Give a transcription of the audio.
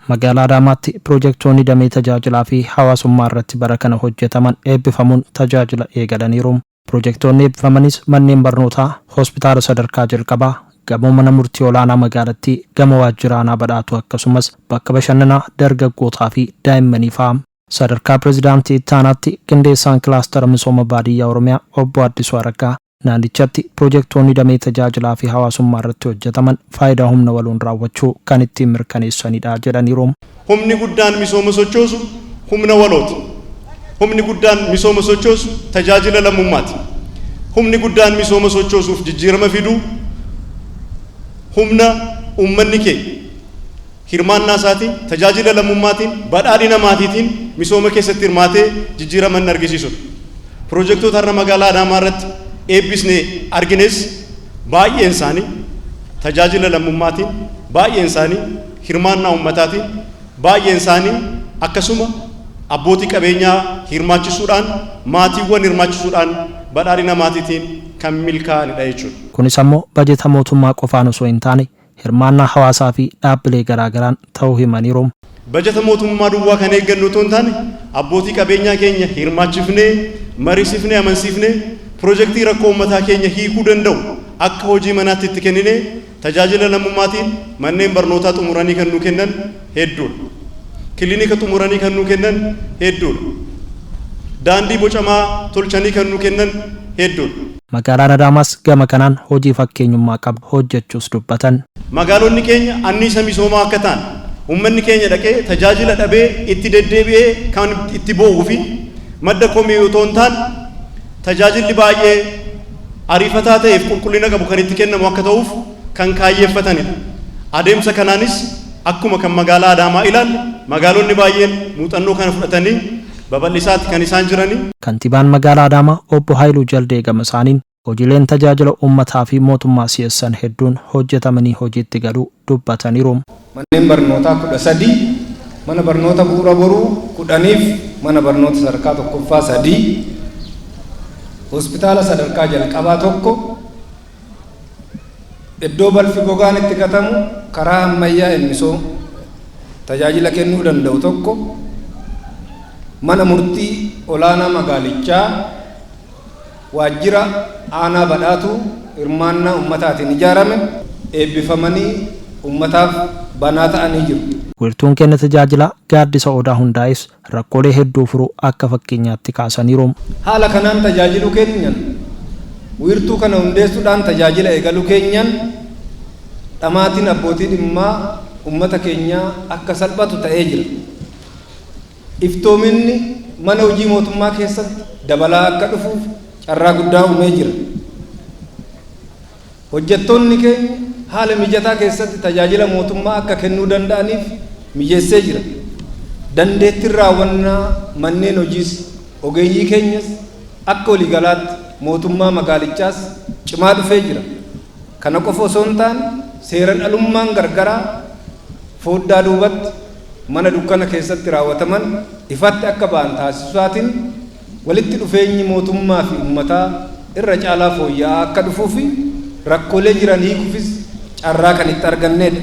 Magaalaa Adaamaatti piroojeektoonni damee tajaajilaa fi hawaasummaa irratti bara kana hojjetaman eebbifamuun tajaajila eegalaniiru. Piroojeektoonni eebbifamanis manneen barnootaa, hospitaala sadarkaa jalqabaa, gamoo mana murtii olaanaa magaalattii, gamoo waajjira aanaa badhaatu akkasumas bakka bashannanaa dargaggootaa fi daa'immanii fa'a. Sadarkaa pireezidaantii itti aanaatti qindeessaan kilaastara misooma baadiyyaa Oromiyaa obbo Addisuu Araggaa naannichatti piroojeektoonni damee tajaajilaa fi hawaasummaa irratti hojjetaman faayidaa humna waloon raawwachuu kan ittiin mirkaneessanidha jedhaniiru. Humni guddaan misooma sochoosu humna walooti. Humni guddaan misooma sochoosu tajaajila lammummaati. Humni guddaan misooma sochoosuuf jijjiirama fidu humna uummanni keenya hirmaannaa isaatiin tajaajila lammummaatiin badhaadhina maatiitiin misooma keessatti hirmaatee jijjiirama inni argisiisudha. Piroojeektoota har'a magaalaa Adaamaa irratti eebbisnee argines baay'een isaanii tajaajila lammummaatiin, baay'een isaanii hirmaannaa uummataatiin, baay'een isaanii akkasuma abbootii qabeenyaa hirmaachisuudhaan, maatiiwwan hirmaachisuudhaan badhaadhina maatiitiin kan milkaa'anidha jechuudha. Kunis ammoo bajeta mootummaa qofaan osoo hin taane hirmaannaa hawaasaa fi dhaabbilee garaagaraan ta'uu himaniiru. Bajeta mootummaa duwwaa kan eeggannu otoo hin taane abbootii qabeenyaa keenya hirmaachifnee, mariisifnee, amansiifnee piroojeektii rakkoo uummataa keenya hiikuu danda'u akka hojii manaatti itti kenninee tajaajila lammummaatiin manneen barnootaa xumuranii kan nu kennan hedduudha. Kiliinika xumuranii kan nu kennan hedduudha. Daandii bocamaa tolchanii kan nu kennan hedduudha. Magaalaan Adaamaas gama kanaan hojii fakkeenyummaa qabdu hojjechuus dubbatan. Magaalonni keenya anniisa misoomaa akka ta'an uummanni keenya dhaqee tajaajila dhabee itti deddeebi'ee kan itti boo'uu fi madda komii otoo hin taane tajaajilli baay'ee ariifataa ta'eef qulqullina qabu kan itti kennamu akka ta'uuf kan kaayyeeffatanidha. Adeemsa kanaanis akkuma kan magaalaa Adaamaa ilaalle magaalonni baay'een muuxannoo kana fudhatanii babal'isaatti kan isaan jiranii. Kantiibaan magaalaa Adaamaa obbo Haayiluu Jaldee gama isaaniin hojiileen tajaajila uummataa fi mootummaa si'eessan hedduun hojjetamanii hojiitti galuu dubbataniiru. Manneen barnootaa 13, mana barnoota bu'uura boruu 10 fi mana barnoota sadarkaa tokkoffaa 3, hospitaala sadarkaa jalqabaa 1, iddoo balfi gogaan itti gatamu karaa ammayyaa innisoo tajaajila kennuu danda'u 1, mana murtii olaanaa magaalichaa, waajjira aanaa badhaatu hirmaannaa ummataatiin ijaarame eebbifamanii ummataaf banaa ta'anii jiru. Wiirtuun kenna tajaajila gaaddisa odaa hundaa'es rakkoolee hedduu furuu akka fakkeenyaatti kaasaniiru. Haala kanaan tajaajilu keenyan wiirtuu kana hundeessuudhaan tajaajila eegalu keenyan dhamaatiin abbootii dhimmaa ummata keenyaa akka salphatu ta'ee jira. Iftoominni mana hojii mootummaa keessatti dabalaa akka dhufuuf carraa guddaa uumee jira. Hojjettoonni keenya haala mijataa keessatti tajaajila mootummaa akka kennuu danda'aniif mijeessee jira. Dandeettiin raawwannaa manneen hojiis ogeeyyii keenyas akka waliigalaatti mootummaa magaalichaas cimaa dhufee jira. Kana qofa osoo hin taane seeran alummaan gargaraa fooddaa duubatti mana dukkana keessatti raawwataman ifatti akka ba'an taasisaatiin walitti dhufeenyi mootummaa fi uummataa irra caalaa fooyya'aa akka dhufuu fi rakkoolee jiran hiikuufis carraa kan itti argannedha.